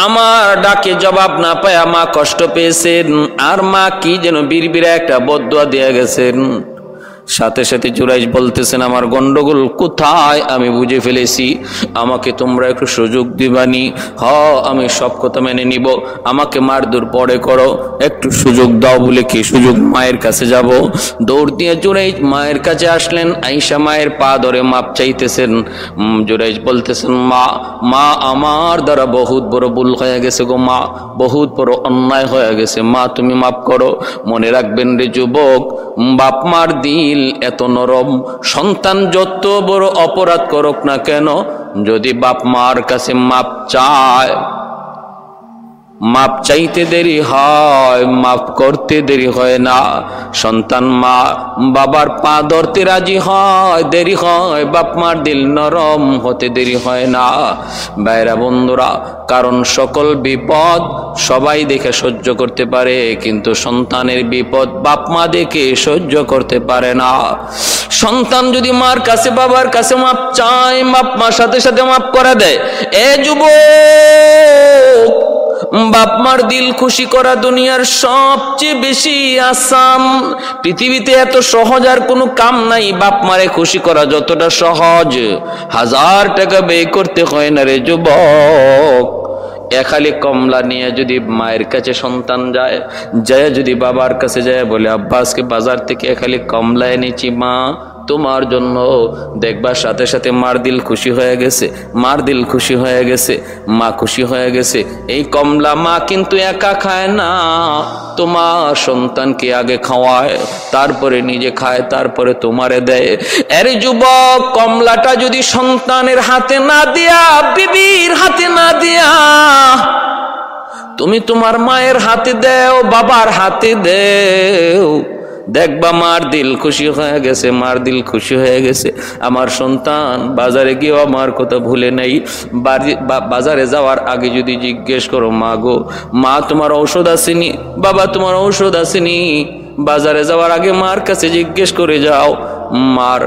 আমার ডাকে জবাব না পায় মা কষ্ট পেয়েছেন, আর মা কি যেন বিড়বিড়ে একটা বদদুয়া দিয়ে গেছেন। সাথে সাথে জুরাইজ বলতেছেন, আমার গন্ডগোল কোথায় আমি বুঝে ফেলেছি, আমাকে তোমরা একটু সুযোগ দিবানি। আমি সব কথা মেনে নিব, আমাকে মারধর পরে করো, একটু সুযোগ দাও। বলে কি সুযোগ? মায়ের কাছে যাব। দৌড় দিয়ে জুরাইজ মায়ের কাছে আসলেন। আয়েশা মায়ের পা ধরে মাপ চাইতেছেন। জুরাইজ বলতেছেন, মা আমার দ্বারা বহুত বড় ভুল হয়ে গেছে গো মা, বহুত বড় অন্যায় হয়ে গেছে মা, তুমি মাফ করো। মনে রাখবেন রে যুবক, বাপ মার দিল এত নরম, সন্তান যত বড় অপরাধ করুক না কেন, যদি বাপ মার কাছে মাপ চায়, মাপ চাইতে দেরি হয়, মাফ করতে দেরি হয় না। সন্তান মা বাবার পা ধরতে রাজি হয়, দেরি হয়, বাপ মার দিল নরম হতে দেরি হয় না। ভাইরা বন্ধুরা, কারণ সকল বিপদ সবাই দেখে সহ্য করতে পারে, কিন্তু সন্তানের বিপদ বাপ মা দেখে সহ্য করতে পারে না। সন্তান যদি মার কাছে বাবার কাছে মাপ চায়, বাপ মার সাথে সাথে মাপ করে দেয়। এ যুবক, বাপ মার দিল খুশি করা দুনিয়ার সবচেয়ে বেশি আসান। পৃথিবীতে এত সহজ আর কোনো কাম নাই বাপ মারে খুশি করা যতটা সহজ। 1000 টাকা ব্যয় করতে হয় না রে যুবক। খালি কমলা নিয়ে যদি মায়ের কাছে সন্তান যায়, যদি বাবার কাছে যায়, বলে আব্বা আজকে বাজার থেকে খালি কমলা এনেছি মা তোমার জন্য, দেখবার সাথে সাথে মার দিল খুশি হয়ে গেছে, মার দিল খুশি হয়ে গেছে, মা খুশি হয়ে গেছে। এই কমলা মা কিন্তু একা খায় না, তোমার সন্তানকে আগে খাওয়ায়, তারপরে নিজে খায়, তারপরে তোমারে দেয়। আরে যুবক, কমলাটা যদি সন্তানের হাতে না দিয়া, বিবির হাতে না দিয়া, তুমি তোমার মায়ের হাতে দেও, বাবার হাতে দেও, দেখবা মার দিল খুশি হয়ে গেছে, মার দিল খুশি হয়ে গেছে। আমার সন্তান বাজারে গিয়েও আমার কথা ভুলে নেই। বাজারে যাওয়ার আগে যদি জিজ্ঞেস করো, মা গো, মা তোমার ঔষধ আসেনি, বাবা তোমার ঔষধ আসেনি, বাজারে যাওয়ার আগে মার কাছে জিজ্ঞেস করে যাও। মার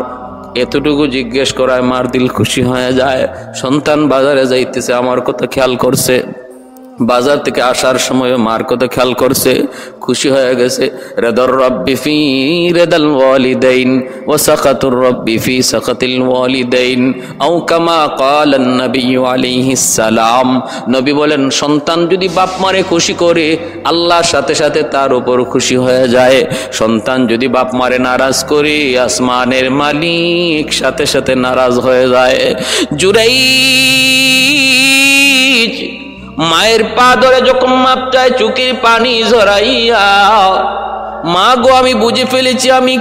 এতটুকু জিজ্ঞেস করায় মার দিল খুশি হয়ে যায়। সন্তান বাজারে যাইতেছে, আমার কথা খেয়াল করছে, বাজার থেকে আসার সময় মার কথা খেয়াল করছে, খুশি হয়ে গেছে। রিদার রাব্বি ফি রিদাল ওয়ালিদাইন ওয়া সাকাতুর রাব্বি ফি সাকাতিল ওয়ালিদাইন আও কামা ক্বালা নবী আলাইহিস সালাম। নবী বলেন, সন্তান যদি বাপ মারে খুশি করে, আল্লাহর সাথে সাথে তার উপর খুশি হয়ে যায়। সন্তান যদি বাপ মারে নারাজ করে, আসমানের মালিক সাথে সাথে নারাজ হয়ে যায়। জুরাইজ মায়ের পা ধরে যখন মাপ চায়, চোখের পানি ঝরাইয়া, মা গো আমি বুঝে ফেলেছি আমি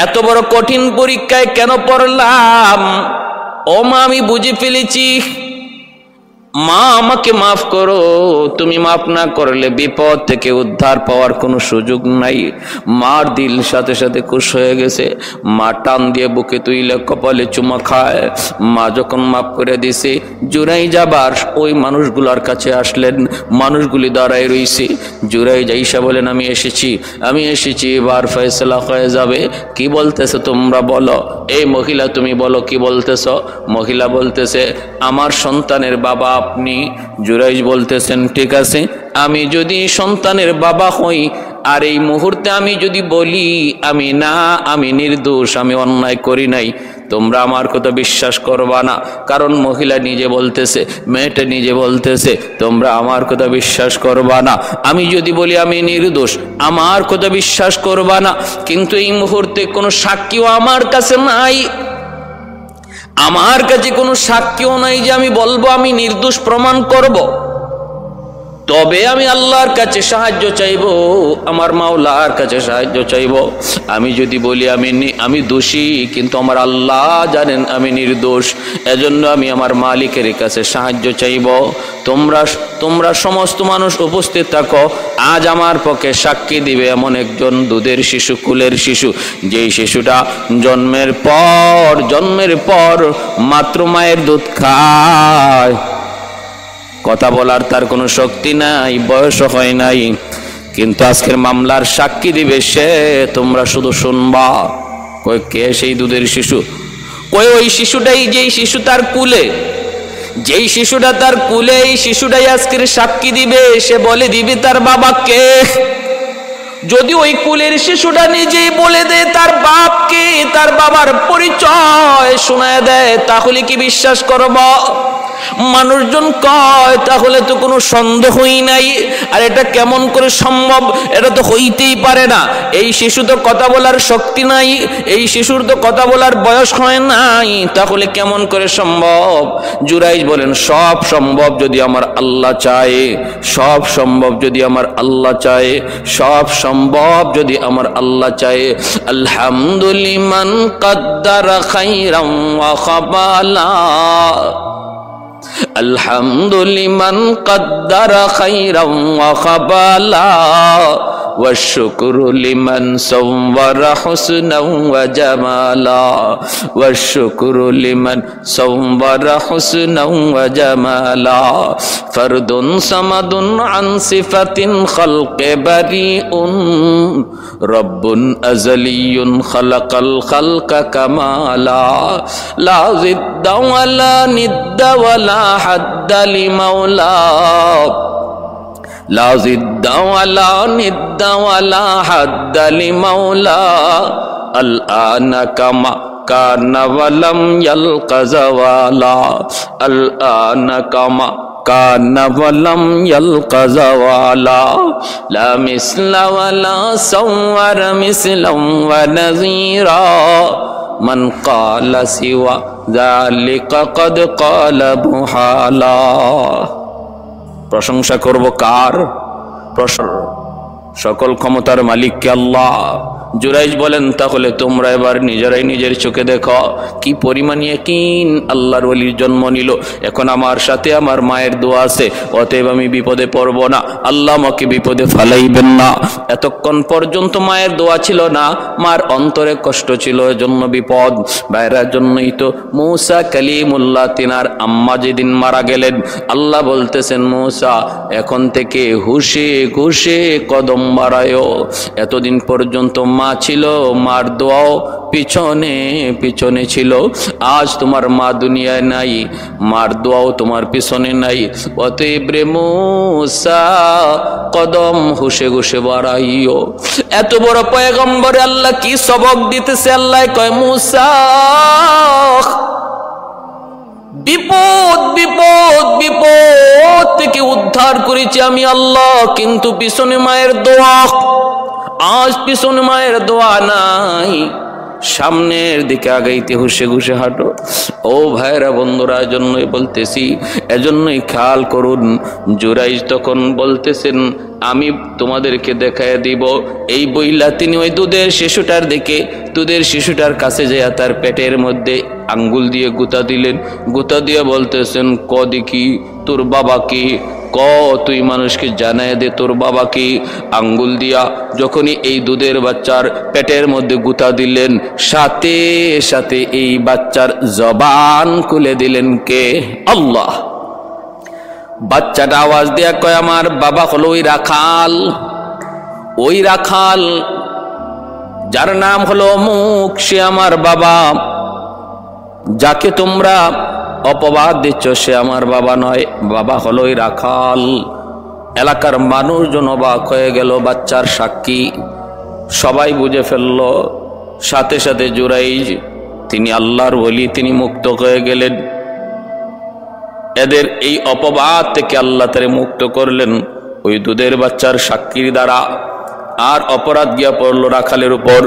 এত বড় কঠিন পরীক্ষায় কেন পড়লাম। ও মা, আমি বুঝে ফেলেছি, মা আমাকে মাফ করো, তুমি মাফ না করলে বিপদ থেকে উদ্ধার পাওয়ার কোনো সুযোগ নাই। মার দিল সাথে সাথে খুশ হয়ে গেছে। মা টান দিয়ে বুকে তুইলে কপালে চুমা খায়। মা যখন মাফ করে দিছে, জুরাই যাবার ওই মানুষগুলোর কাছে আসলেন। মানুষগুলি দাঁড়ায় রইছে। জুরাই যাইসা বলেন, আমি এসেছি, এবার ফয়সালা হয়ে যাবে। কি বলতেছে তোমরা বলো। এই মহিলা, তুমি বলো কি বলতেছ। মহিলা বলতেছে, আমার সন্তানের বাবা আপনি। জুরাইজ বলতেছেন, ঠিক আছে, আমি যদি সন্তানের বাবা হই, আর এই মুহূর্তে আমি যদি বলি আমি নির্দোষ, আমি অন্যায় করি নাই, তোমরা আমার কথা বিশ্বাস করবা না। কারণ মহিলা নিজে বলতেছে, মেয়েটা নিজে বলতেছে, তোমরা আমার কথা বিশ্বাস করবা না। আমি যদি বলি আমি নির্দোষ, আমার কথা বিশ্বাস করবা না। কিন্তু এই মুহূর্তে কোনো সাক্ষীও আমার কাছে নাই, আমার কাছে কোনো সাক্ষীও নাই যে আমি বলবো আমি নির্দোষ প্রমাণ করব। তবে আমি আল্লাহর কাছে সাহায্য চাইব, আমার মাওলার কাছে সাহায্য চাইব। আমি যদি বলি আমি দোষী, কিন্তু আমার আল্লাহ জানেন আমি নির্দোষ, এজন্য আমি আমার মালিকের কাছে সাহায্য চাইব। তোমরা সমস্ত মানুষ উপস্থিত থাকো। আজ আমার পক্ষে সাক্ষী দিবে এমন একজন দুধের শিশু, কুলের শিশু, যেই শিশুটা জন্মের পর মাত্র মায়ের দুধ খায়, কথা বলার তার কোনো শক্তি নাই, বয়সও হয় নাই, কিন্তু আজকের মামলার সাক্ষী দিবে সে। তোমরা শুধু শুনবা। কই কে সেই দুধের শিশু? কই ওই শিশুটাই যেই শিশু তার কুলে, যেই শিশুটা তার কুলে, এই শিশুটাই আজকের সাক্ষী দিবে, সে বলে দিবে তার বাবাকে। যদি ওই কুলের শিশুটা নিজেই বলে দেয় তার বাপকে, তার বাবার পরিচয় শোনায় দেয়, তাহলে কি বিশ্বাস করব? মানুষজন কয় তাহলে তো কোনো সন্দেহই নাই। আর এটা কেমন করে সম্ভব? এটা তো হইতেই পারে না। এই শিশু তো কথা বলার শক্তি নাই, এই শিশুর তো কথা বলার বয়স হয় নাই, তাহলে কেমন করে সম্ভব? জুরাইজ বলেন সব সম্ভব যদি আমার আল্লাহ চায়, সব সম্ভব যদি আমার আল্লাহ চায়, সব সম্ভব যদি আমার আল্লাহ চায়। আলহামদুলিমান কাদ্দারা খাইরাম ওয়া খাবালা, আলহামদুলিমান কাদ্দারা খাইরাম ওয়া খাবালা, ওয়াশকুরু লিমান সাওয়ারা হুসনাও ওয়া জামালা, ওয়াশকুরু লিমান সাওয়ারা হুসনাও ওয়া জামালা, ফারদুন সামাদুন আন সিফাতিন খালকে বারিউন, রব্বুন আযালিয়ুন খালাকাল খালকা কামালা, লা জিদ্দা ওয়ালা নিদ্দা ওয়ালা হাদ্দা লিমাওলা, লা জিদ্দা ওয়ালা নিদ্দা ওয়ালা হাদ্দা লিমাওলা, আল আনা কামা কানা ওয়ালাম ইয়ালকা যাওয়ালা, আল আনা কামা কানা ওয়ালাম ইয়ালকা যাওয়ালা, লা মিসলা ওয়ালা সাওয়ার মিসলাম ওয়া নাযীরা, মান ক্বালা সিওয়া যালিকা ক্বাদ ক্বালা মুহালা। প্রশংসা করব কার? সকল ক্ষমতার মালিককে আল্লাহ। জুরাইজ বলেন তাহলে তোমরা এবার নিজেরাই নিজের চোখে দেখো কি পরিমাণ ইয়াকিন আল্লাহর ওলির জন্ম নিল। এখন আমার সাথে আমার মায়ের দোয়া আছে, অতএব আমি বিপদে পড়ব না, আল্লাহ আমাকে বিপদে ফালাইবেন না। এতক্ষণ পর্যন্ত মায়ের দোয়া ছিল না, মার অন্তরে কষ্ট ছিল, এজন্য বিপদ। ভাইরার জন্যই তো মূসা কালিমুল্লাহ তিনার আম্মা যেদিন মারা গেলেন, আল্লাহ বলতেছেন মূসা এখন থেকে হুশে হুশে কদম বাড়ায়। এতদিন পর্যন্ত মা ছিল, মার দোয়াও পিছনে পিছনে ছিল। আজ তোমার মা দুনিয়ায় নাই, মার দোয়াও তোমার পিছনে নাই, অতএব রে মূসা কদম হুশে হুশে বাড়াইও। এত বড় পয়গম্বরে আল্লাহ কি সবক দিতেছে? আল্লাহ কয় মূসা বিপদ বিপদ বিপদ থেকে উদ্ধার করেছি আমি আল্লাহ, কিন্তু পিছনে মায়ের দোয়া। আজ পিছনে মায়ের দোয়া নাই, সামনের দিকে আগাইতে হুশে হুশে হাঁটো। ও ভাইরা বন্ধুরা, এজন্যই বলতেছি, এজন্যই খেয়াল করুন। জুরাইজ তখন বলতেছেন আমি তোমাদেরকে দেখায় দিব। এই বইলা তিনি ওই দুধের শিশুটার দিকে, দুধের শিশুটার কাছে যেয়া তার পেটের মধ্যে আঙ্গুল দিয়ে গুতা দিলেন। গুতা দিয়ে বলতেছেন ক দেখি তোর বাবা কি, ক তুই মানুষকে জানায় দে তোর বাবা কি। আঙ্গুল দিয়া যখনই এই দুধের বাচ্চার পেটের মধ্যে গুতা দিলেন, সাথে সাথে এই বাচ্চার জবান খুলে দিলেন কে? আল্লাহ। বাচ্চাটা আওয়াজ দেয়া কয় আমার বাবা হলো ওই রাখাল, ওই রাখাল যার নাম হলো অমুক, সে আমার বাবা। যাকে তোমরা অপবাদ দিচ্ছ সে আমার বাবা নয়, বাবা হলো ওই রাখাল। এলাকার মানুষজন অবাক হয়ে গেল, বাচ্চার সাক্ষী সবাই বুঝে ফেলল। সাথে সাথে জুরাইজ তিনি আল্লাহর ওলি, তিনি মুক্ত হয়ে গেলেন। এদের এই অপবাদ থেকে আল্লাহ তারে মুক্ত করলেন ওই দুধের বাচ্চার সাক্ষীর দ্বারা। আর অপরাধ গিয়া পড়লো রাখালের উপর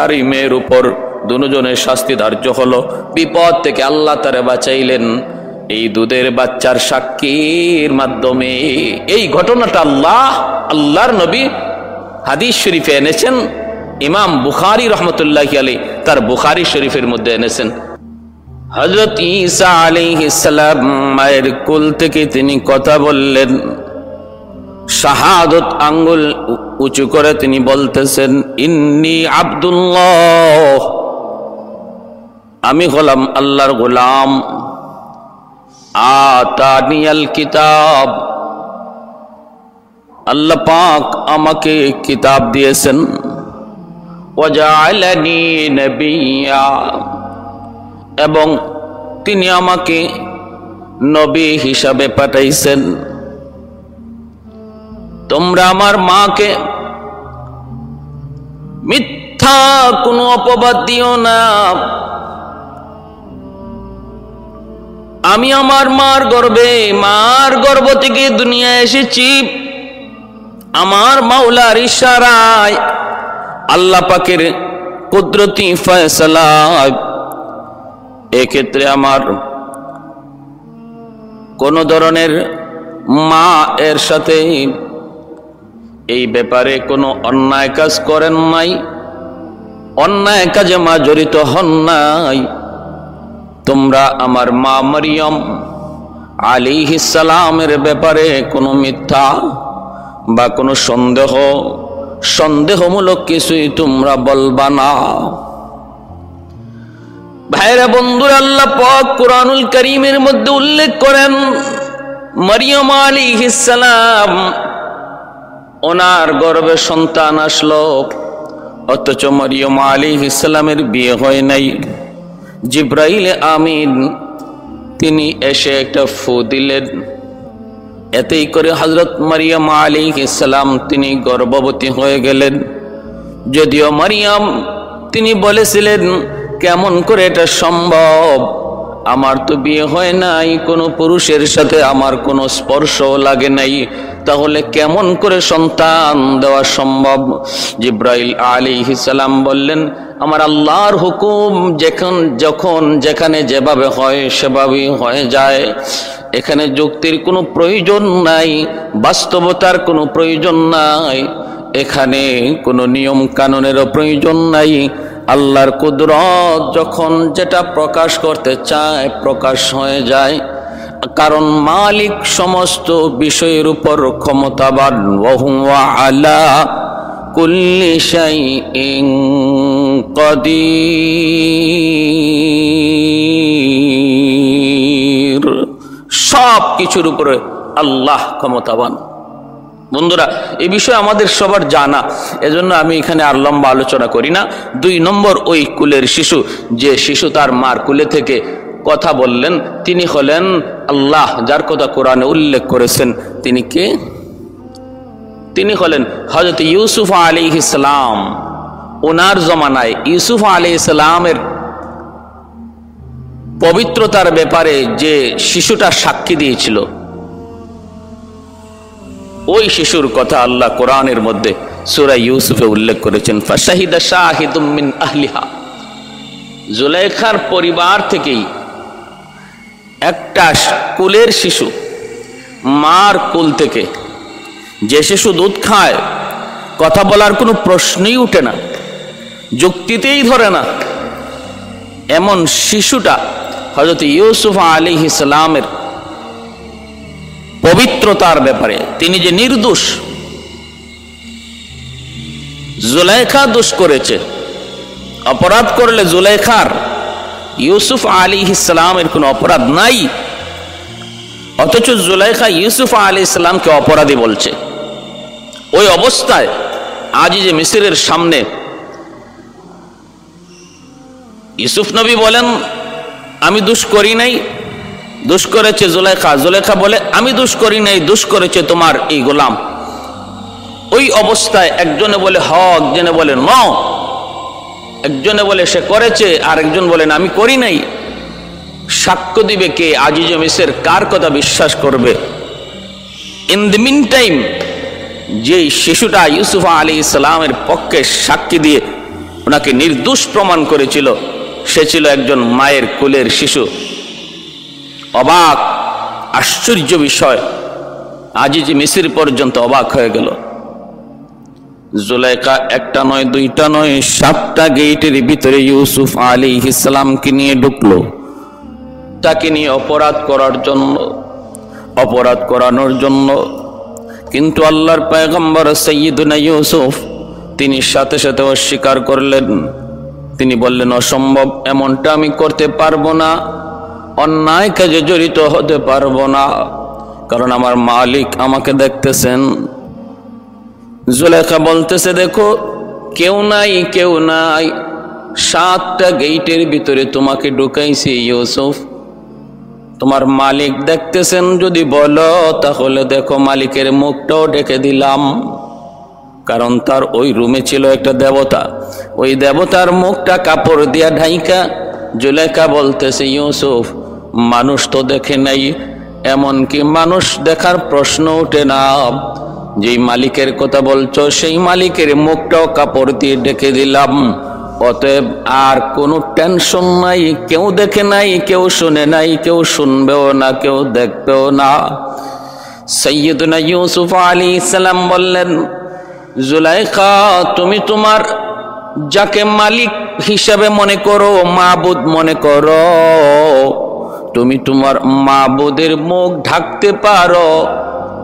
আর এই মেয়ের উপর, দুজনের শাস্তি ধার্য হলো। বিপদ থেকে আল্লাহ তারে বাঁচাইলেন এই দুধের বাচ্চার সাক্ষীর মাধ্যমে। এই ঘটনাটা আল্লাহর নবী হাদিস শরীফে এনেছেন। ইমাম বুখারী রহমতুল্লাহি আলাইহি তার বুখারী শরীফের মধ্যে এনেছেন। হযরত ঈসা আলাইহিস সালাম মায়ের কোল থেকে তিনি কথা বললেন, শাহাদত আঙ্গুল উঁচু করে তিনি বলতেছেন ইন্নী আব্দুল্লাহ, আমি হলাম আল্লাহর গোলাম। আতানিয়াল কিতাব, আল্লাহ পাক আমাকে কিতাব দিয়েছেন। ওয়াজআলানি নবিয়্যা, এবং তিনি আমাকে নবী হিসাবে পাঠাইছেন। তোমরা আমার মাকে মিথ্যা কোনো অপবাদ দিও না। আমি আমার মার গর্ভ থেকে দুনিয়া এসেছি আমার মাওলার ইশারায়, আল্লাহ পাকের কুদরতি ফয়সালায়। এক্ষেত্রে আমার কোন ধরনের মা এর সাথে এই ব্যাপারে কোনো অন্যায় কাজ করেন নাই, অন্যায় কাজে মা জড়িত হন নাই। তোমরা আমার মা মরিয়ম আলাইহিস সালামের ব্যাপারে কোনো মিথ্যা বা কোনো সন্দেহমূলক কিছুই তোমরা বলবা না। ভাইরা বন্ধুরা, আল্লাহ পাক কুরআনুল কারীমের মধ্যে উল্লেখ করেন মরিয়ম আলাইহিস সালাম ওনার গর্ভে সন্তান আসলো, অথচ মরিয়ম আলাইহিস সালামের বিয়ে হয় নাই। জিবরাইল আমিন তিনি এসে একটা ফু দিলেন, এতেই করে হযরত মরিয়ম আলাইহিস সালাম তিনি গর্ভবতী হয়ে গেলেন। যদিও মরিয়ম তিনি বলেছিলেন, কেমন করে এটা সম্ভব, আমার তো বিয়ে হয় নাই, কোনো পুরুষের সাথে আমার কোনো স্পর্শ লাগে নাই, তাহলে কেমন করে সন্তান দেওয়া সম্ভব? জিবরাইল আলাইহিস সালাম বললেন, আমার আল্লাহর হুকুম যখন যেখানে যেভাবে হয় সেভাবেই হয়ে যায়। এখানে যুক্তির কোনো প্রয়োজন নাই, বাস্তবতার কোনো প্রয়োজন নাই, এখানে কোনো নিয়ম কানুনেরও প্রয়োজন নাই। আল্লাহর কুদরত যখন যেটা প্রকাশ করতে চায় প্রকাশ হয়ে যায়, কারণ মালিক সমস্ত বিষয়ের উপর ক্ষমতাবান। ওয়া হুয়া আলা কুল্লি শাইইন কাদির, সব কিছুর উপরে আল্লাহ ক্ষমতাবান। বন্ধুরা, এই বিষয়ে আমাদের সবার জানা, এজন্য আমি এখানে আর লম্বা আলোচনা করি না। 2 নম্বর, ওই কুলের শিশু, যে শিশু তার মার কুলে থেকে কথা বললেন, তিনি হলেন আল্লাহ, যার কথা কোরআনে উল্লেখ করেছেন। তিনি কে? তিনি হলেন হযরত ইউসুফ আলাইহিস সালাম। ওনার জমানায় ইউসুফ আলাইহিস সালামের পবিত্রতার ব্যাপারে যে শিশুটা সাক্ষী দিয়েছিল, ওই শিশুর কথা আল্লাহ কোরআনের মধ্যে সূরা ইউসুফে উল্লেখ করেছেন। ফাশাহিদা শাহিদুম মিন আহলিহা, জুলাইখার পরিবার থেকেই একটা কুলের শিশু, মার কুল থেকে, যে শিশু দুধ খায়, কথা বলার কোনো প্রশ্নই উঠে না, যুক্তিতেই ধরে না, এমন শিশুটা হযরত ইউসুফ আলাইহিস সালামের পবিত্রতার ব্যাপারে, তিনি যে নির্দোষ, জুলাইখা দোষ করেছে, অপরাধ করলে জুলাইখার, ইউসুফ আলাইহিস সালামের কোনো অপরাধ নাই, অথচ জুলাইখা ইউসুফ আলাইহিস সালামকে অপরাধী বলছে। ওই অবস্থায় আজিজে মিসরের সামনে ইউসুফ নবী বলেন, আমি দোষ করি নাই, দোষ করেছে জুলাইখা। জুলাইখা বলে, আমি দোষ করি নাই, দোষ করেছে তোমার এই গোলাম। ওই অবস্থায় একজনে বলে হ, একজনে বলে ন, একজনে বলে সে করেছে, আর একজন বলেন আমি করি নাই। সাক্ষ্য দিবে কে? আজিজে মিসর কার কথা বিশ্বাস করবে? ইন দি মিন টাইম যে শিশুটা ইউসুফ আলাইহিস সালামের পক্ষে সাক্ষী দিয়ে ওনাকে নির্দোষ প্রমাণ করেছিল, সে ছিল একজন মায়ের কোলের শিশু। অবাক, আশ্চর্য বিষয়, আজিজে মিসর পর্যন্ত অবাক হয়ে গেল। জুলাইখা একটা নয়, দুইটা নয়, 7টা গেটের ভিতরে ইউসুফ আলাইহিস সালামকে নিয়ে ঢুকলো, তাকে নিয়ে অপরাধ করানোর জন্য। কিন্তু আল্লাহর পয়গম্বর সাইয়্যিদুনা ইউসুফ তিনি সাথে সাথে অস্বীকার করলেন। তিনি বললেন, অসম্ভব, এমনটা আমি করতে পারবো না, অন্যায় কাজে জড়িত হতে পারবো না, কারণ আমার মালিক আমাকে দেখতেছেন। জুলাইখা বলতেছে, দেখো কেউ নাই, কেউ নাই, 7টা গেটের ভিতরে তোমাকে ঢুকাইছি ইউসুফ, তোমার মালিক দেখতেছেন যদি বলো, তাহলে দেখো মালিকের মুখটাও ঢেকে দিলাম। কারণ তার ওই রুমে ছিল একটা দেবতা, ওই দেবতার মুখটা কাপড় দিয়া ঢাইকা। জুলেখা বলতেছে, ইউসুফ মানুষ তো দেখে নাই, এমনকি মানুষ দেখার প্রশ্ন ওঠে না। যেই মালিকের কথা বলছো সেই মালিকের মুখটাও কাপড় দিয়ে ঢেকে দিলাম। অতএব আর কোনো টেনশন নাই, কেউ দেখে নাই, কেউ শুনে নাই, কেউ শুনবেও না, কেউ দেখবেও না। সাইয়্যিদুনা ইউসুফ আলাইহিস সালাম বললেন, জুলাইখা তুমি তোমার যাকে মালিক হিসাবে মনে করো, মাবুদ মনে করো, তুমি তোমার মাবুদের মুখ ঢাকতে পারো,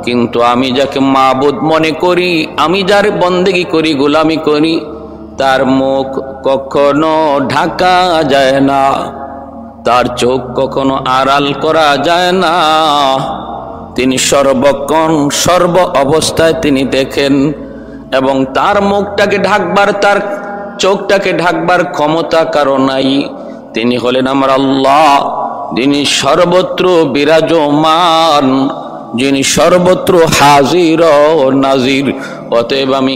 কিন্তু আমি যাকে মাবুদ মনে করি, আমি যার বন্দেগী করি, গোলামি করি, তার মুখ কখনো ঢাকা যায় না, তার চোখ কখনো আড়াল করা যায় না। তিনি সর্বক্ষণ সর্ব অবস্থায় তিনি দেখেন, এবং তার মুখটাকে ঢাকবার, তার চোখটাকে ঢাকবার ক্ষমতা কারো নাই। তিনি হলেন আমার আল্লাহ, যিনি সর্বত্র বিরাজমান, যিনি সর্বত্র হাজির ও নাজির। অতএব আমি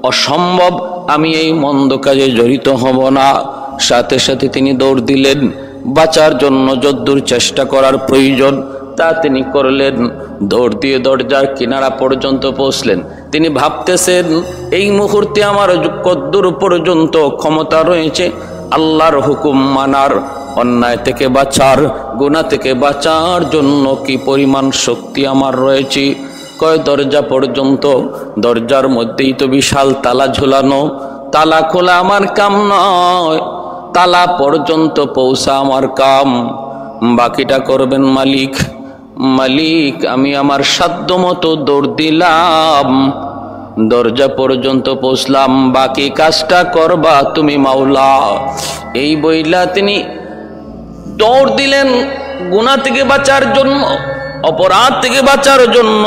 অসম্ভব, আমি এই মন্দ কাজে জড়িত হব না। সাথে সাথে তিনি দৌড় দিলেন, বাঁচার জন্য যদ্দূর চেষ্টা করার প্রয়োজন তা তিনি করলেন। দৌড় দিয়ে দরজার কিনারা পর্যন্ত পৌঁছলেন। তিনি ভাবতেছেন, এই মুহূর্তে আমার কদ্দূর পর্যন্ত ক্ষমতা রয়েছে আল্লাহর হুকুম মানার, অন্যায় থেকে বাঁচার, গুনাহ থেকে বাঁচার জন্য কি পরিমাণ শক্তি আমার রয়েছে। কয় দরজা পর্যন্ত, দরজার মধ্যেই তো বিশাল তালা ঝুলানো, তালা খোলা আমার কাম নয়, তালা পর্যন্ত পৌঁছা আমার কাম। বাকিটা করবেন মালিক। মালিক আমি আমার সাধ্য মতো দৌড় দিলাম, দরজা পর্যন্ত পৌঁছলাম, বাকি কাজটা করবা তুমি মাওলা। এই বইলা তিনি দৌড় দিলেন গুনাহ থেকে বাঁচার জন্য, অপরাধ থেকে বাঁচার জন্য।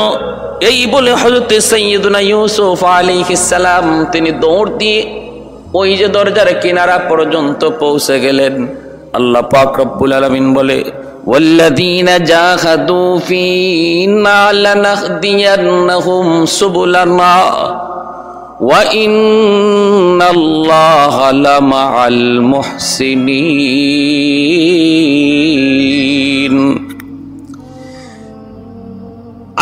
এই বলে হযরত সাইয়্যিদুনা ইউসুফ আলাইহিস সালাম তিনি দৌড় দিয়ে ওই যে দরজার কিনারা পর্যন্ত পৌঁছে গেলেন। আল্লাহ পাক রব্বুল আলামিন বলে, ওয়াল্লাযীনা জাহাদু ফীনা লানাহদিয়ান্নাহুম সুবুলানা ওয়া ইন্নাল্লাহা লামাআল মুহসিনিন।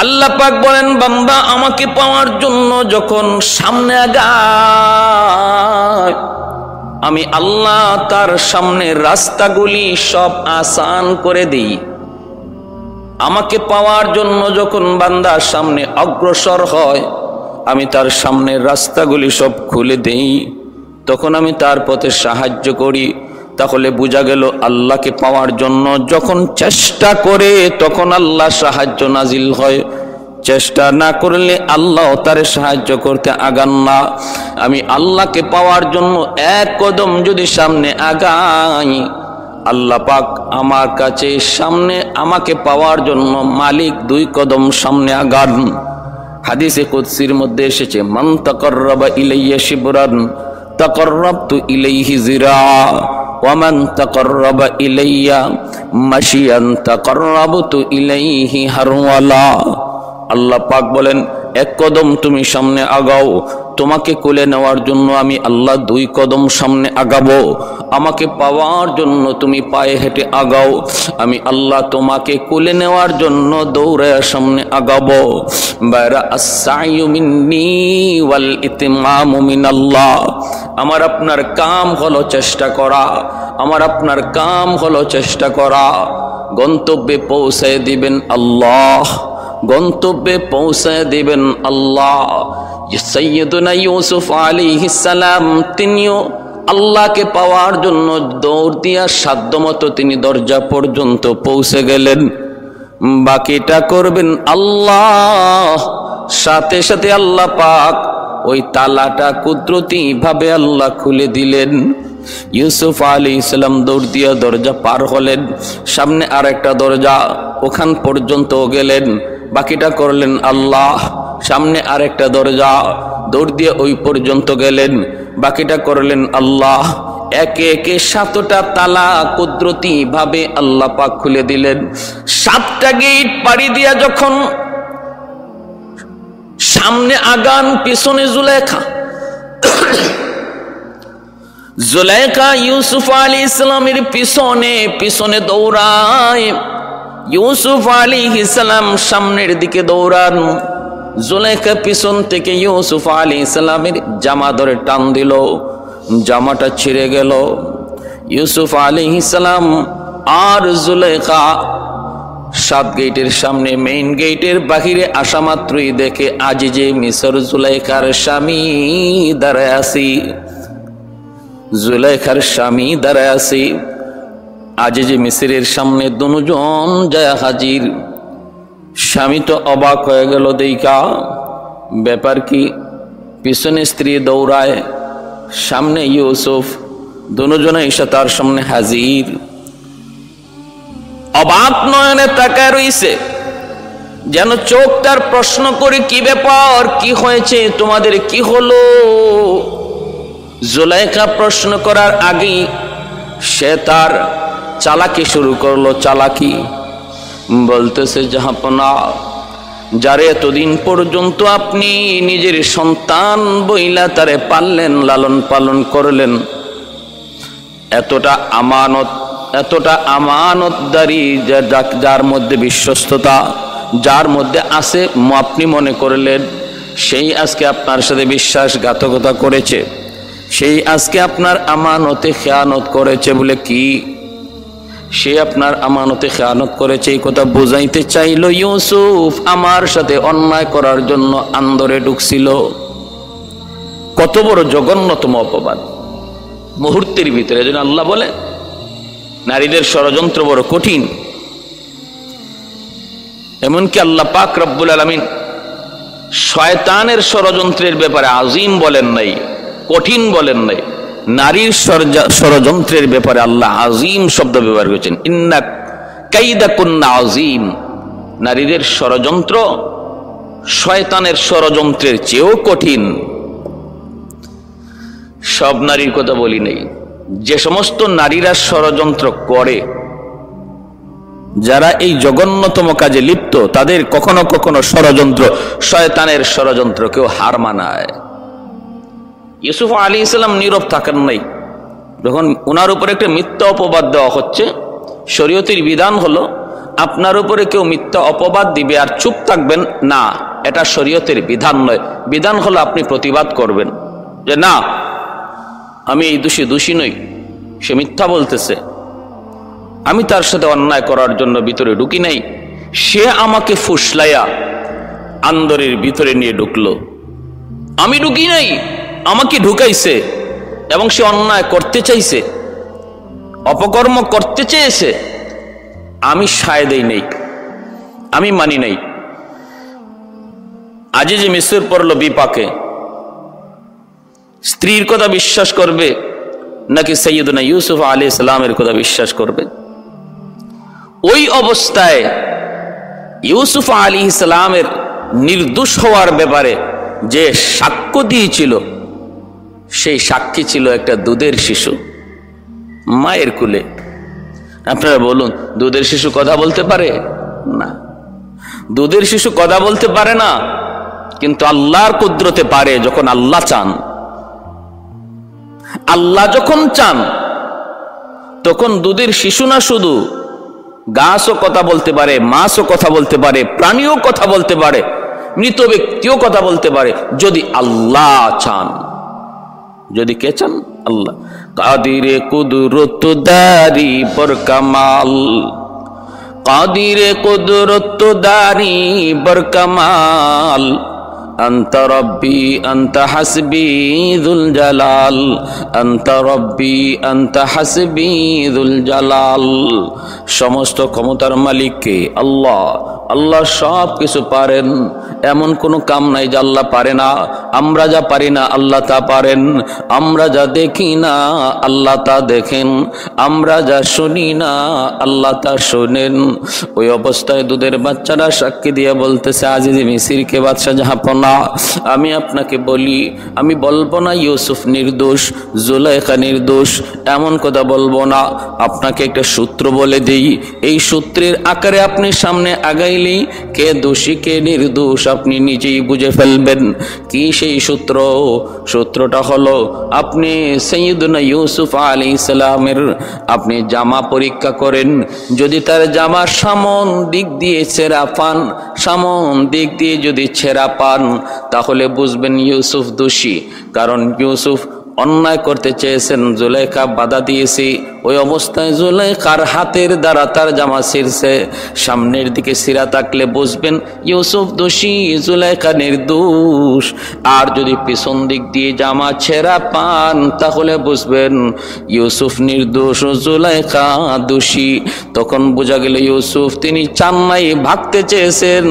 আল্লাহ পাক বলেন, বান্দা আমাকে পাওয়ার জন্য যখন সামনে আগায়, আমি আল্লাহ তার সামনে রাস্তাগুলি সব আসান করে দিই। আমাকে পাওয়ার জন্য যখন বান্দা সামনে অগ্রসর হয়, আমি তার সামনের রাস্তাগুলি সব খুলে দেই, তখন আমি তার পথে সাহায্য করি। তাহলে বোঝা গেল আল্লাহকে পাওয়ার জন্য যখন চেষ্টা করে তখন আল্লাহ সাহায্য নাজিল হয়, চেষ্টা না করলে আল্লাহ তার সাহায্য করতে আগান না। আমি আল্লাহকে পাওয়ার জন্য এক কদম যদি সামনে আগাই, আল্লাহ পাক আমার কাছে সামনে আমাকে পাওয়ার জন্য মালিক 2 কদম সামনে আগান। হাদিসে কুদসির মধ্যে এসেছে, মান তাকাররাবা ইলাইয়া শিবরান তাকাররাবতু ইলাইহি জিরা ওয়া মান তাকাররাবা ইলাইয়া মাশিয়ান তাকাররাবতু ইলাইহি হারওয়ালা। আল্লাহ পাক বলেন, 1 কদম তুমি সামনে আগাও, তোমাকে কোলে নেওয়ার জন্য আমি আল্লাহ 2 কদম সামনে আগাবো। আমাকে পাওয়ার জন্য তুমি পায়ে হেঁটে আগাও, আমি আল্লাহ তোমাকে কোলে নেওয়ার জন্য দৌড়ে সামনে আগাবো। বাইরা আস-সাইয়ু মিন্নি ওয়াল ইতমামু মিনাল্লাহ। আমার আপনার কাম হলো চেষ্টা করা, আমার আপনার কাম হলো চেষ্টা করা। গন্তব্যে পৌঁছে দিবেন আল্লাহ, গন্তব্যে পৌঁছে দিবেন আল্লাহ। সাইয়্যিদুনা ইউসুফ আলাইহিস সালাম তিনিও আল্লাহকে পাওয়ার জন্য দৌড় দিয়া সাধ্যমতো তিনি দরজা পর্যন্ত পৌঁছে গেলেন। বাকিটা করবেন আল্লাহ। সাথে সাথে আল্লাহ পাক ওই তালাটা কুদরতি ভাবে আল্লাহ খুলে দিলেন। ইউসুফ আলাইহিস সালাম দৌড় দিয়া দরজা পার হলেন, সামনে আরেকটা দরজা, ওখান পর্যন্ত গেলেন। বাকিটা করলেন আল্লাহ। সামনে আরেকটা দরজা, দৌড় দিয়ে ওই পর্যন্ত গেলেন, বাকিটা করলেন আল্লাহ। একে একে 7টা তালা কুদরতি ভাবে আল্লাহ পাক খুলে দিলেন। 7টা গেট পাড়ি দিয়া যখন সামনে আগান, পিছনে জুলেখা। জুলেখা ইউসুফ আলাইহিস সালামের পিছনে পিছনে দৌড়ায়, ইউসুফ আলাইহিস সালাম সামনের দিকে দৌড়ান। জুলেখা পিছন থেকে ইউসুফ আলাইহিস সালামের জামা ধরে টান দিল, জামাটা ছিঁড়ে গেল। ইউসুফ আলাইহিস সালাম আর জুলেখা 7 গেটের সামনে মেইন গেটের বাহিরে আসা মাত্রই দেখে আজিজে মিসর জুলেখার স্বামী দাঁড়ায় আছি, জুলেখার স্বামী দাঁড়ায় আছি। আজিজে মিসরের সামনে দুজন যায় হাজির। স্বামী তো অবাক হয়ে গেল, দেইকা ব্যাপার কি? পিছনে স্ত্রী দৌড়ায়, সামনে ইউসুফ, দুজনে এসে তার সামনে হাজির। অবাক নয়নে তাকায় রইছে, যেন চোখ তার প্রশ্ন করে, কি ব্যাপার, কি হয়েছে তোমাদের, কি হলো? জুলেখা প্রশ্ন করার আগেই সে তার চালাকি শুরু করলো। চালাকি বলতেছে, জাহাপনা, যারে এতদিন পর্যন্ত আপনি নিজের সন্তান বইলা তারে পাললেন, লালন পালন করলেন, এতটা আমানতদারি, যার মধ্যে বিশ্বস্ততা, যার মধ্যে আছে, আপনি মনে করলেন সেই আজকে আপনার সাথে বিশ্বাসঘাতকতা করেছে, সেই আজকে আপনার আমানতে খেয়ানত করেছে। বলে কি? সে আপনার আমানতে খেয়ানত করেছে, এই কথা বুঝাইতে চাইল ইউসুফ আমার সাথে অন্যায় করার জন্য আন্দরে ঢুকছিল। কত বড় জঘন্যতম অপবাদ মুহূর্তের ভিতরে। যেন আল্লাহ বলে নারীদের ষড়যন্ত্র বড় কঠিন। এমনকি আল্লাহ পাক রব্বুল আলামিন শয়তানের ষড়যন্ত্রের ব্যাপারে আজিম বলেন নাই, কঠিন বলেন নাই। নারীর ষড়যন্ত্রের ব্যাপারে আল্লাহ আজিম শব্দ ব্যবহার করেছেন, ইন্না কাইদাকুন্না আজিম। নারীদের ষড়যন্ত্র শয়তানের ষড়যন্ত্রের চেয়েও কঠিন। সব নারীর কথা বলি নাই, যে সমস্ত নারীরা ষড়যন্ত্র করে, যারা এই জঘন্যতম কাজে লিপ্ত, তাদের কখনো কখনো ষড়যন্ত্র, শয়তানের ষড়যন্ত্র কেউ হার মানায়। ইউসুফ আলাইহিস সালাম নীরব থাকেন নাই। যখন ওনার উপরে একটা মিথ্যা অপবাদ দেওয়া হচ্ছে, শরীয়তের বিধান হলো আপনার উপরে কেউ মিথ্যা অপবাদ দিবে আর চুপ থাকবেন না, এটা শরীয়তের বিধান নয়। বিধান হলো আপনি প্রতিবাদ করবেন যে না, আমি এই দোষী নই, সে মিথ্যা বলতেছে, আমি তার সাথে অন্যায় করার জন্য ভিতরে ঢুকি নাই, সে আমাকে ফুসলাইয়া আন্দরের ভিতরে নিয়ে ঢুকলো, আমি ঢুকি নাই, আমাকে ঢুকাইছে এবং সে অন্যায় করতে চাইছে, অপকর্ম করতে চেয়েছে, আমি সায় দেই নাই, আমি মানি নাই। আজিজে মিসর পড়ল বিপাকে। স্ত্রীর কথা বিশ্বাস করবে নাকি সাইয়্যিদুনা ইউসুফ আলাইহিস সালামের কথা বিশ্বাস করবে? ওই অবস্থায় ইউসুফ আলাইহিস সালামের নির্দোষ হওয়ার ব্যাপারে যে সাক্ষ্য দিয়েছিল, সেই সাক্ষী ছিল একটা দুধের শিশু মায়ের কুলে। আপনারা বলুন, দুধের শিশু কথা বলতে পারে না? দুধের শিশু কথা বলতে পারে না, কিন্তু আল্লাহর কুদরতে পারে। যখন আল্লাহ চান, আল্লাহ যখন চান, তখন দুধের শিশু না শুধু গাছও কথা বলতে পারে, মাছও কথা বলতে পারে, প্রাণীও কথা বলতে পারে, মৃত ব্যক্তিও কথা বলতে পারে, যদি আল্লাহ চান। যদি কে চান? আল্লাহ। কাদিরে কুদরত দারি বর কামাল, কাদিরে কুদরত দারি বর কামাল, আনতা রব্বি আনতা হাসবি যুল জালাল, আনতা রব্বি আনতা হাসবি যুল জালাল। সমস্ত ক্ষমতার মালিক কে? আল্লাহ। আল্লাহ সব কিছু পারেন, এমন কোনো কাম নাই যে আল্লাহ পারে না। আমরা যা পারি না আল্লাহ তা পারেন, আমরা যা দেখি না আল্লাহ তা দেখেন, আমরা যা শুনি না আল্লাহ তা শোনেন। ওই অবস্থায় দুধের বাচ্চারা সাক্ষী দিয়ে বলতেছে, আজিজ মিসিরকে বাদশাহ জাহাপনা, আমি আপনাকে বলি, আমি বলবো না ইউসুফ নির্দোষ, জুলাইখা নির্দোষ, এমন কথা বলবো না। আপনাকে একটা সূত্র বলে দিই, এই সূত্রের আকারে আপনি সামনে আগাইলেই কে দোষী কে নির্দোষ আপনি নিজেই বুঝে ফেলবেন। কি সেই সূত্র? সূত্রটা হলো, আপনি সাইয়্যিদুনা ইউসুফ আলাইহিস সালামের আপনি জামা পরীক্ষা করেন, যদি তার জামা সামন দিক দিয়ে ছেঁড়া পান, সামন দিক দিয়ে যদি ছেঁড়া পান, তাহলে বুঝবেন ইউসুফ দোষী। কারণ ইউসুফ অন্যায় করতে চেয়েছেন, জুলাইখা বাধা দিয়েছে। ওই অবস্থায় জুলাইখার হাতের দ্বারা তার জামা ছিঁড়ছে, সামনের দিকে ছিঁড়া থাকলে বুঝবেন ইউসুফ দোষী, জুলাইখা নির্দোষ। আর যদি পিছন দিক দিয়ে জামা ছেঁড়া পান, তাহলে বুঝবেন ইউসুফ নির্দোষ, জুলাইখা দোষী। তখন বোঝা গেল ইউসুফ তিনি চান নাই, ভাগতে চেয়েছেন,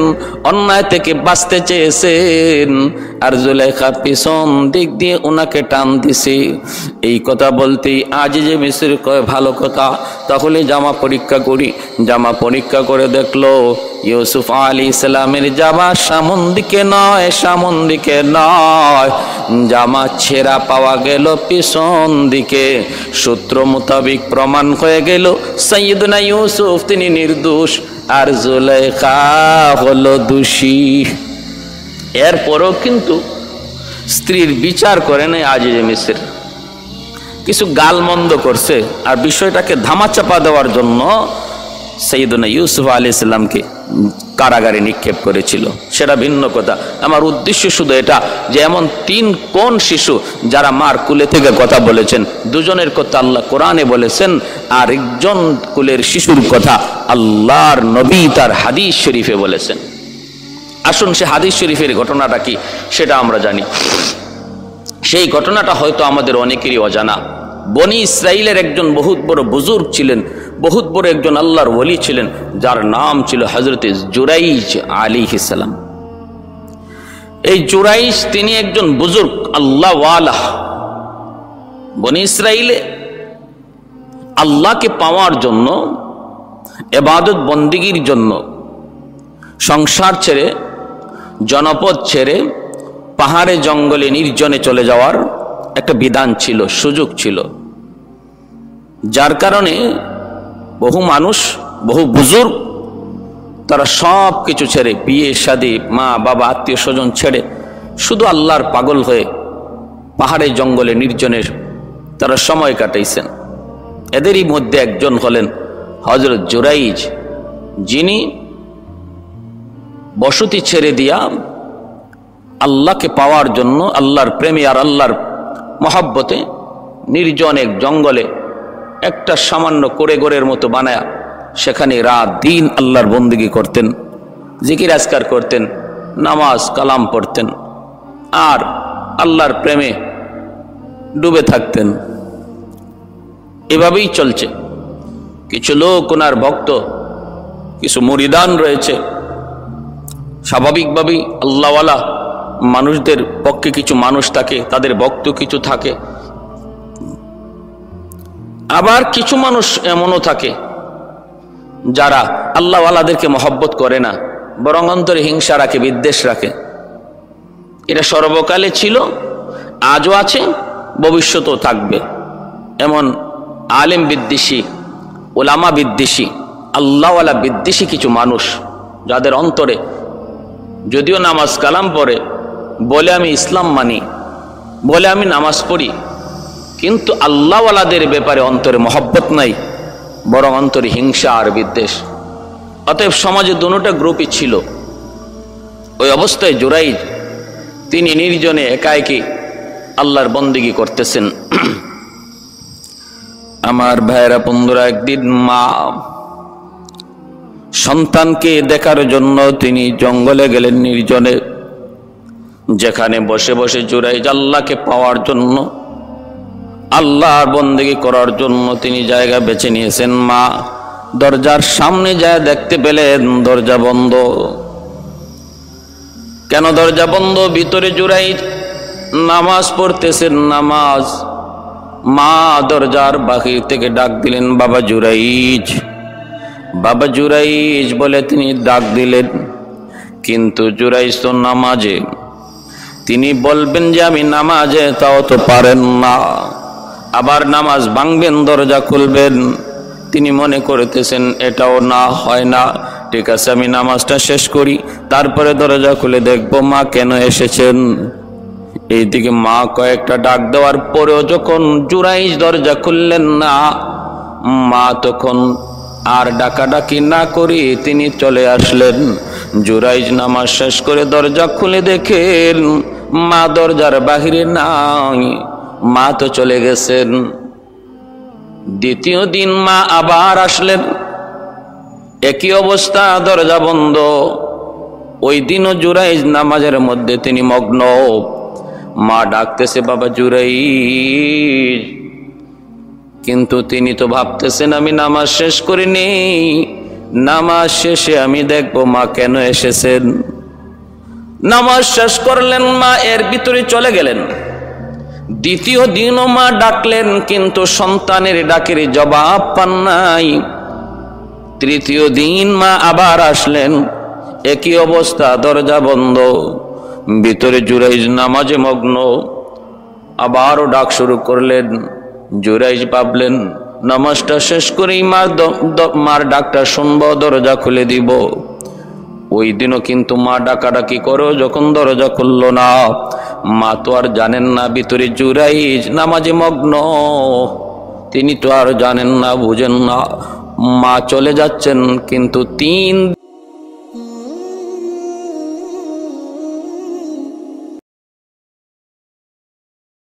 অন্যায় থেকে বাঁচতে চেয়েছেন, আর জুলাইখা পিছন দিক দিয়ে ওনাকে টান দিছে। এই কথা বলতেই আজিজ মিসর কয়, ভালো কথা, তাহলে জামা পরীক্ষা করি। জামা পরীক্ষা করে দেখলো ইউসুফ আলাইহিস সালামের জামা সামন দিকে নয়, সামন দিকে নয়, জামা ছেঁড়া পাওয়া গেল পিছন দিকে। সূত্র মোতাবিক প্রমাণ হয়ে গেল সাইয়্যিদুনা ইউসুফ তিনি নির্দোষ, আর জুলাইখা হলো দোষী। এরপরও কিন্তু স্ত্রীর বিচার করে নাই আজিজ মিসর, কিছু গালমন্দ করছে, আর বিষয়টাকে ধামাচাপা দেওয়ার জন্য সাইয়্যিদুনা ইউসুফ আলাইহিস সালামকে কারাগারে নিক্ষেপ করেছিল, সেটা ভিন্ন কথা। আমার উদ্দেশ্য শুধু এটা যে এমন তিন কোন শিশু যারা মার কুলে থেকে কথা বলেছেন, দুজনের কথা আল্লাহ কোরআনে বলেছেন, আর একজন কুলের শিশুর কথা আল্লাহর নবী তার হাদিস শরীফে বলেছেন। আসুন সে হাদিস শরীফের ঘটনাটা কি সেটা আমরা জানি। সেই ঘটনাটা হয়তো আমাদের অনেকেরই অজানা। বনি ইসরাইলের একজন বহুত বড় বুজুর্গ ছিলেন, বহুত বড় একজন আল্লাহর ওলি ছিলেন, যার নাম ছিল হযরতে জুরাইজ আলাইহিস সালাম। এই জুরাইজ তিনি একজন বুজুর্গ আল্লাহ ওয়ালা। বনি ইসরাইলে আল্লাহকে পাওয়ার জন্য, ইবাদত বন্দেগীর জন্য সংসার ছেড়ে, জনপদ ছেড়ে পাহাড়ে জঙ্গলে নির্জনে চলে যাওয়ার একটা বিধান ছিল, সুযোগ ছিল, যার কারণে বহু মানুষ, বহু বুজুর্গ তারা সব কিছু ছেড়ে, বিয়ে শাদী, মা বাবা আত্মীয় স্বজন ছেড়ে শুধু আল্লাহর পাগল হয়ে পাহাড়ে জঙ্গলে নির্জনে তারা সময় কাটাইছেন। এদেরই মধ্যে একজন হলেন হযরত জুরাইজ, যিনি বসতি ছেড়ে দিয়া আল্লাহকে পাওয়ার জন্য, আল্লাহর প্রেমে আর আল্লাহর মহব্বতে নির্জন এক জঙ্গলে একটা সামান্য কোড়েঘরের মতো বানায়া সেখানে রাত দিন আল্লাহর বন্দেগী করতেন, জিকির আজকার করতেন, নামাজ কালাম পড়তেন, আর আল্লাহর প্রেমে ডুবে থাকতেন। এভাবেই চলছে। কিছু লোক ওনার ভক্ত, কিছু মুরিদান রয়েছে। স্বাভাবিকভাবেই আল্লাহওয়ালা মানুষদের পক্ষে কিছু মানুষ থাকে, তাদের ভক্ত কিছু থাকে। আবার কিছু মানুষ এমনও থাকে যারা আল্লাহওয়ালাদেরকে মহব্বত করে না, বরং অন্তরে হিংসা রাখে, বিদ্বেষ রাখে। এটা সর্বকালে ছিল, আজও আছে, ভবিষ্যতেও থাকবে। এমন আলেম বিদ্বেষী, ওলামা বিদ্বেষী, আল্লাহওয়ালা বিদ্বেষী কিছু মানুষ, যাদের অন্তরে যদিও নামাজ কালাম পড়ে, বলে আমি ইসলাম মানি, বলে আমি নামাজ পড়ি, কিন্তু আল্লাহওয়ালাদের ব্যাপারে অন্তরে মহব্বত নাই, বরং অন্তরে হিংসা আর বিদ্বেষ। অতএব সমাজে দুটো গ্রুপই ছিল। ওই অবস্থায় জুরাইজ তিনি নির্জনে একা একই আল্লাহর বন্দেগী করতেছেন। আমার ভাইয়েরা বন্ধুরা, একদিন মা সন্তানকে দেখার জন্য তিনি জঙ্গলে গেলেন নির্জনে, যেখানে বসে বসে জুরাইজ আল্লাহকে পাওয়ার জন্য, আল্লাহর বন্দেগী করার জন্য তিনি জায়গা বেছে নিয়েছেন। মা দরজার সামনে যায় দেখতে পেলেন দরজা বন্ধ। কেন দরজা বন্ধ? ভিতরে জুরাইজ নামাজ পড়তেছেন। নামাজ। মা দরজার বাহির থেকে ডাক দিলেন, বাবা জুরাইজ, বাবা জুরাইজ বলে তিনি ডাক দিলেন। কিন্তু জুরাইজ তো নামাজে। তিনি বলবেন যে আমি নামাজে, তাও তো পারেন না। আবার নামাজ ভাঙবেন, দরজা খুলবেন। তিনি মনে করতেছেন এটাও না, হয় না, ঠিক আছে আমি নামাজটা শেষ করি, তারপরে দরজা খুলে দেখবো মা কেন এসেছেন। এইদিকে মা কয়েকটা ডাক দেওয়ার পরেও যখন জুরাইজ দরজা খুললেন না, মা তখন আর ডাকাডাকি না করি তিনি চলে আসলেন। জুরাইজ নামাজ শেষ করে দরজা খুলে দেখেন মা দরজার বাহিরে নাই, মা তো চলে গেছেন। দ্বিতীয় দিন মা আবার আসলেন, একই অবস্থা, দরজা বন্ধ। ওই দিনও জুরাইজ নামাজের মধ্যে তিনি মগ্ন। মা ডাকতেছে বাবা জুরাইজ, কিন্তু তিনি তো ভাবতেছেন আমি নামাজ শেষ করিনি, নামাজ শেষে আমি দেখবো মা কেন এসেছেন। নামাজ শেষ করলেন, মা এর ভিতরে চলে গেলেন। দ্বিতীয় দিনও মা ডাকলেন, কিন্তু সন্তানের ডাকের জবাব পান নাই। তৃতীয় দিন মা আবার আসলেন, একই অবস্থা, দরজা বন্ধ, ভিতরে জুরাইজ নামাজে মগ্ন। আবারও ডাক শুরু করলেন। জুরাইজ ভাবলেন নামাজটা শেষ করেই মার ডাকটা শুনবো, দরজা খুলে দিব। ওই দিনও কিন্তু মা ডাকাডাকি করো, যখন দরজা খুলল না, মা তো আর জানেন না ভিতরে জুরাইজ নামাজে মগ্ন, তিনি তো আর জানেন না, বুঝেন না। মা চলে যাচ্ছেন, কিন্তু 3